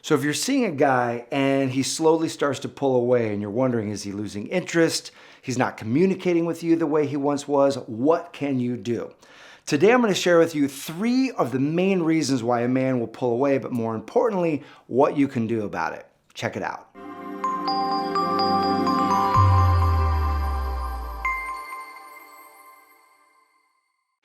So if you're seeing a guy and he slowly starts to pull away and you're wondering, is he losing interest? He's not communicating with you the way he once was. What can you do? Today, I'm going to share with you 3 of the main reasons why a man will pull away, but more importantly, what you can do about it. Check it out.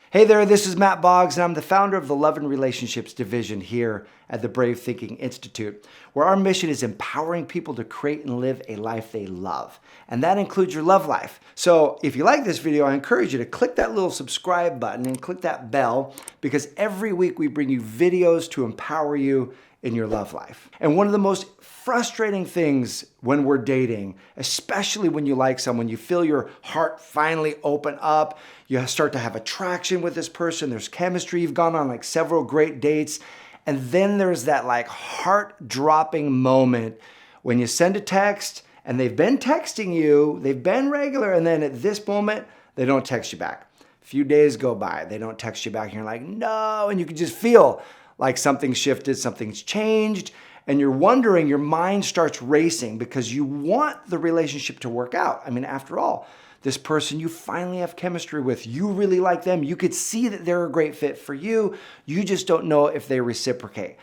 Hey there, this is Matt Boggs, and I'm the founder of the Love and Relationships division here at the Brave Thinking Institute, where our mission is empowering people to create and live a life they love. And that includes your love life. So if you like this video, I encourage you to click that little subscribe button and click that bell, because every week we bring you videos to empower you in your love life. And one of the most frustrating things when we're dating, especially when you like someone, you feel your heart finally open up, you start to have attraction with this person, there's chemistry, you've gone on like several great dates, and then there's that like heart-dropping moment when you send a text and they've been texting you, they've been regular, and then at this moment, they don't text you back. A few days go by, they don't text you back, and you're like, no, and you can just feel like something's shifted, something's changed, and you're wondering, your mind starts racing because you want the relationship to work out. I mean, after all, this person you finally have chemistry with, you really like them, you could see that they're a great fit for you, you just don't know if they reciprocate.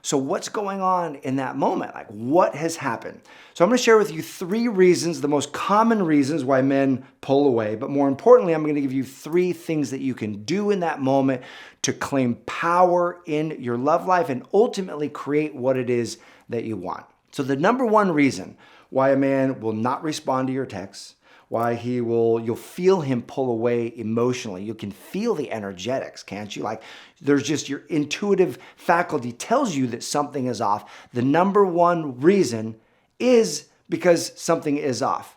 So what's going on in that moment? Like, what has happened? So I'm going to share with you 3 reasons, the most common reasons why men pull away. But more importantly, I'm going to give you 3 things that you can do in that moment to claim power in your love life and ultimately create what it is that you want. So the number 1 reason why a man will not respond to your texts, why you'll feel him pull away emotionally. You can feel the energetics, can't you? Like, there's just your intuitive faculty tells you that something is off. The number 1 reason is because something is off.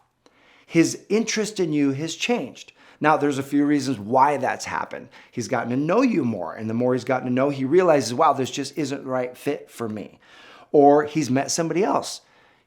His interest in you has changed. Now, there's a few reasons why that's happened. He's gotten to know you more, and the more he's gotten to know, he realizes, wow, this just isn't the right fit for me. Or he's met somebody else.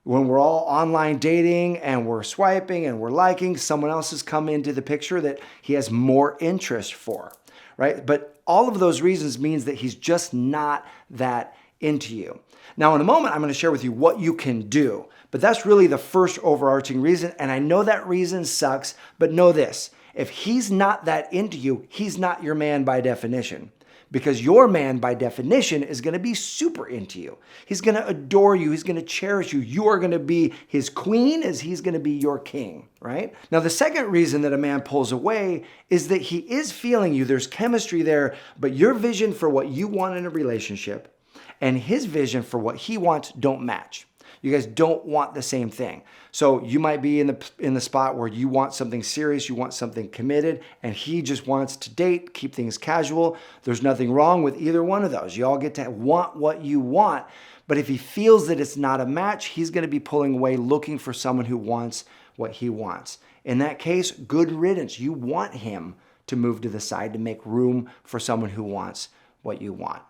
When we're all online dating and we're swiping and we're liking, someone else has come into the picture that he has more interest for, right? But all of those reasons means that he's just not that into you. Now, in a moment, I'm going to share with you what you can do, but that's really the first overarching reason. And I know that reason sucks, but know this: if he's not that into you, he's not your man by definition. Because your man, by definition, is going to be super into you. He's going to adore you. He's going to cherish you. You are going to be his queen as he's going to be your king, right? Now, the second reason that a man pulls away is that he is feeling you. There's chemistry there, but your vision for what you want in a relationship and his vision for what he wants don't match. You guys don't want the same thing. So you might be in the spot where you want something serious, you want something committed, and he just wants to date, keep things casual. There's nothing wrong with either one of those. You all get to want what you want, but if he feels that it's not a match, he's going to be pulling away, looking for someone who wants what he wants. In that case, good riddance. You want him to move to the side to make room for someone who wants what you want.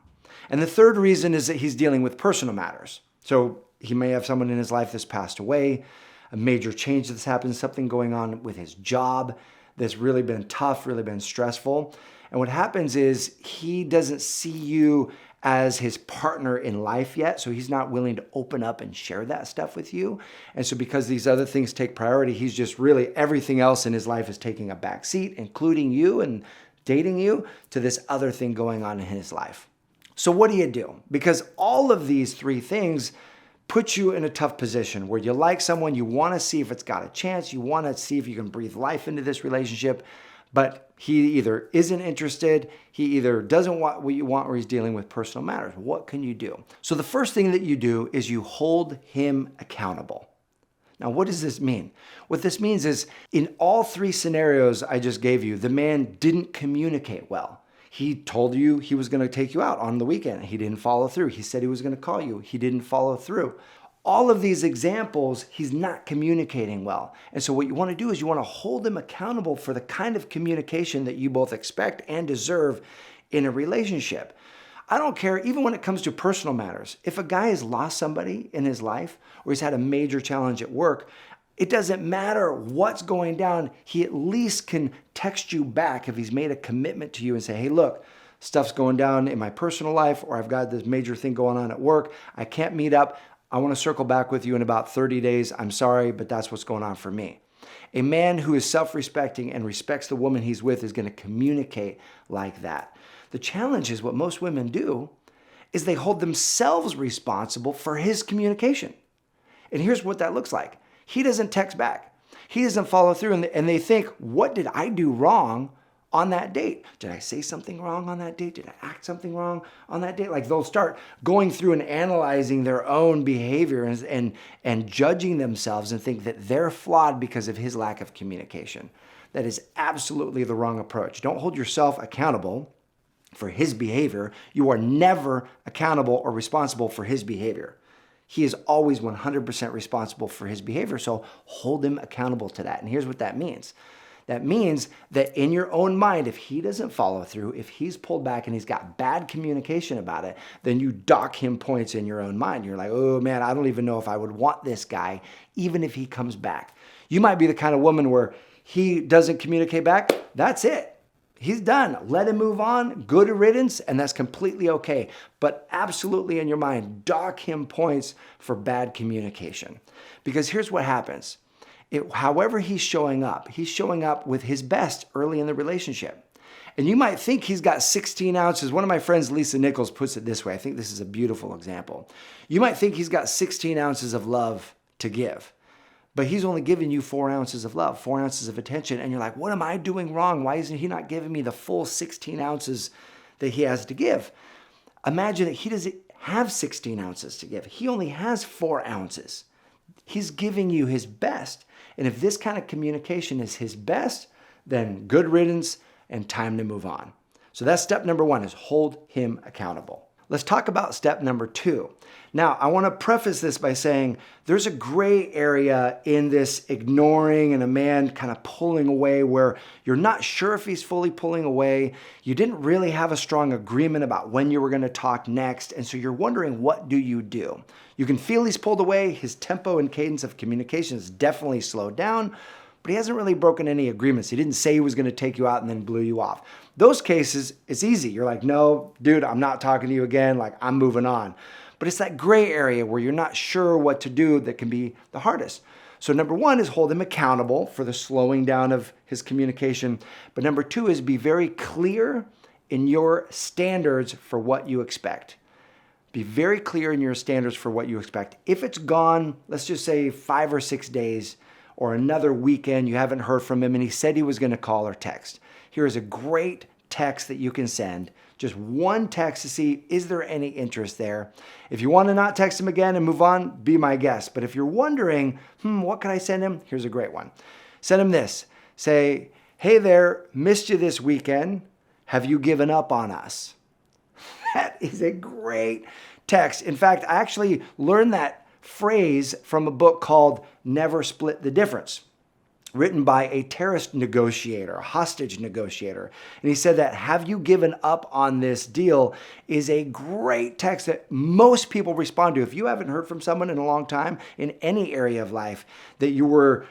And the third reason is that he's dealing with personal matters. So he may have someone in his life that's passed away, a major change that's happened, something going on with his job that's really been tough, really been stressful. And what happens is he doesn't see you as his partner in life yet, so he's not willing to open up and share that stuff with you. And so because these other things take priority, he's just really, everything else in his life is taking a back seat, including you and dating you, to this other thing going on in his life. So what do you do? Because all of these 3 things put you in a tough position where you like someone, you want to see if it's got a chance, you want to see if you can breathe life into this relationship, but he either isn't interested, he either doesn't want what you want, or he's dealing with personal matters. What can you do? So the first thing that you do is you hold him accountable. Now, what does this mean? What this means is, in all 3 scenarios I just gave you, the man didn't communicate well. He told you he was going to take you out on the weekend. He didn't follow through. He said he was going to call you. He didn't follow through. All of these examples, he's not communicating well. And so what you want to do is you want to hold him accountable for the kind of communication that you both expect and deserve in a relationship. I don't care, even when it comes to personal matters. If a guy has lost somebody in his life or he's had a major challenge at work, it doesn't matter what's going down. He at least can text you back if he's made a commitment to you and say, hey, look, stuff's going down in my personal life, or I've got this major thing going on at work. I can't meet up. I want to circle back with you in about 30 days. I'm sorry, but that's what's going on for me. A man who is self-respecting and respects the woman he's with is going to communicate like that. The challenge is what most women do is they hold themselves responsible for his communication. And here's what that looks like. He doesn't text back. He doesn't follow through, and they think, what did I do wrong on that date? Did I say something wrong on that date? Did I act something wrong on that date? Like they'll start going through and analyzing their own behavior and judging themselves and think that they're flawed because of his lack of communication. That is absolutely the wrong approach. Don't hold yourself accountable for his behavior. You are never accountable or responsible for his behavior. He is always 100% responsible for his behavior, so hold him accountable to that. And here's what that means. That means that in your own mind, if he doesn't follow through, if he's pulled back and he's got bad communication about it, then you dock him points in your own mind. You're like, oh man, I don't even know if I would want this guy, even if he comes back. You might be the kind of woman where he doesn't communicate back. That's it. He's done. Let him move on. Good riddance, and that's completely okay. But absolutely in your mind, dock him points for bad communication. Because here's what happens. However he's showing up with his best early in the relationship. And you might think he's got 16 ounces. One of my friends, Lisa Nichols, puts it this way. I think this is a beautiful example. You might think he's got 16 ounces of love to give, but he's only giving you 4 ounces of love, 4 ounces of attention. And you're like, what am I doing wrong? Why isn't he not giving me the full 16 ounces that he has to give? Imagine that he doesn't have 16 ounces to give. He only has 4 ounces. He's giving you his best. And if this kind of communication is his best, then good riddance and time to move on. So that's step number 1, is hold him accountable. Let's talk about step number 2. Now, I want to preface this by saying there's a gray area in this ignoring and a man kind of pulling away where you're not sure if he's fully pulling away. You didn't really have a strong agreement about when you were going to talk next. And so you're wondering, what do? You can feel he's pulled away. His tempo and cadence of communication is definitely slowed down, but he hasn't really broken any agreements. He didn't say he was going to take you out and then blew you off. Those cases, it's easy. You're like, no, dude, I'm not talking to you again. Like, I'm moving on. But it's that gray area where you're not sure what to do that can be the hardest. So number 1 is hold him accountable for the slowing down of his communication. But number 2 is be very clear in your standards for what you expect. Be very clear in your standards for what you expect. If it's gone, let's just say 5 or 6 days or another weekend, you haven't heard from him and he said he was going to call or text. Here is a great text that you can send. Just one text to see, is there any interest there? If you want to not text him again and move on, be my guest. But if you're wondering, what can I send him? Here's a great one. Send him this. Say, hey there, missed you this weekend. Have you given up on us? That is a great text. In fact, I actually learned that phrase from a book called Never Split the Difference, written by a terrorist negotiator, a hostage negotiator. And he said that have you given up on this deal is a great text that most people respond to. If you haven't heard from someone in a long time in any area of life that you were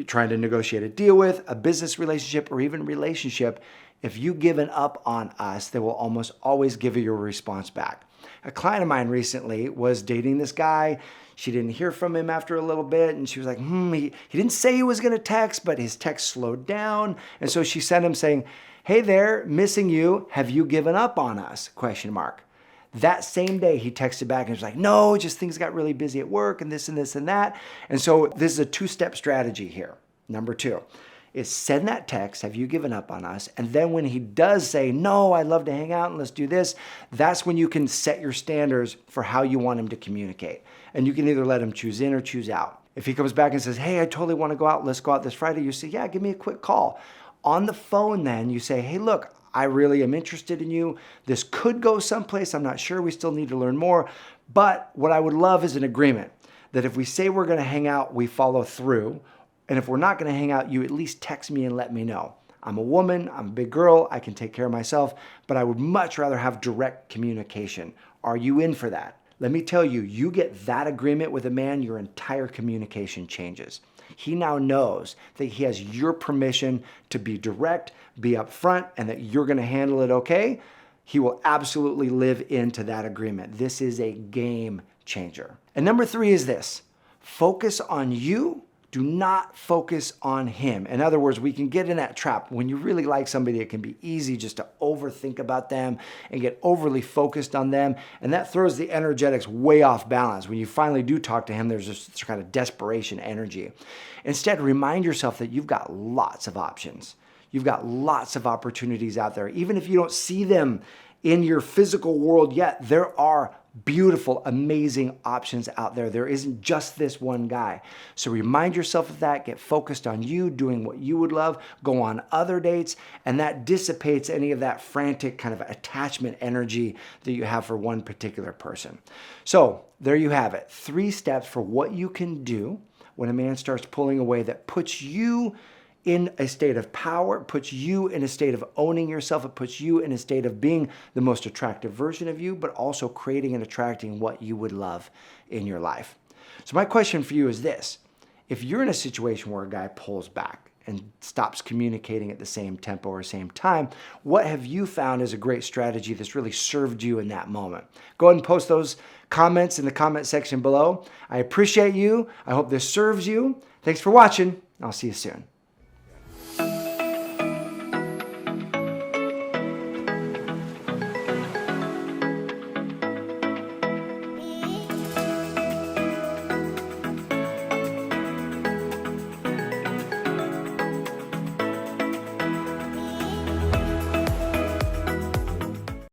trying to negotiate a deal with, a business relationship, or even relationship, if you've given up on us, they will almost always give you your response back. A client of mine recently was dating this guy. She didn't hear from him after a little bit, and she was like, he didn't say he was going to text, but his text slowed down. And so she sent him saying, hey there, missing you. Have you given up on us? ? That same day, he texted back and was like, no, just things got really busy at work and this and this and that. And so this is a 2-step strategy here. Number 2 is send that text, have you given up on us? And then when he does say, no, I'd love to hang out and let's do this, that's when you can set your standards for how you want him to communicate. And you can either let him choose in or choose out. If he comes back and says, hey, I totally want to go out, let's go out this Friday, you say, yeah, give me a quick call. On the phone then, you say, hey, look, I really am interested in you. This could go someplace. I'm not sure. We still need to learn more. But what I would love is an agreement that if we say we're going to hang out, we follow through. And if we're not going to hang out, you at least text me and let me know. I'm a woman. I'm a big girl. I can take care of myself. But I would much rather have direct communication. Are you in for that? Let me tell you, you get that agreement with a man, your entire communication changes. He now knows that he has your permission to be direct, be upfront, and that you're going to handle it okay. he will absolutely live into that agreement. This is a game changer. And number 3 is this: focus on you. Do not focus on him. In other words, we can get in that trap. When you really like somebody, it can be easy just to overthink about them and get overly focused on them. And that throws the energetics way off balance. When you finally do talk to him, there's this kind of desperation energy. Instead, remind yourself that you've got lots of options. You've got lots of opportunities out there. Even if you don't see them in your physical world yet, there are beautiful, amazing options out there. There isn't just this one guy. So remind yourself of that. Get focused on you, doing what you would love. Go on other dates, and that dissipates any of that frantic kind of attachment energy that you have for one particular person. So there you have it. 3 steps for what you can do when a man starts pulling away that puts you in a state of power, it puts you in a state of owning yourself, it puts you in a state of being the most attractive version of you, but also creating and attracting what you would love in your life. So my question for you is this: if you're in a situation where a guy pulls back and stops communicating at the same tempo or same time, what have you found as a great strategy that's really served you in that moment? Go ahead and post those comments in the comment section below. I appreciate you. I hope this serves you. Thanks for watching. I'll see you soon.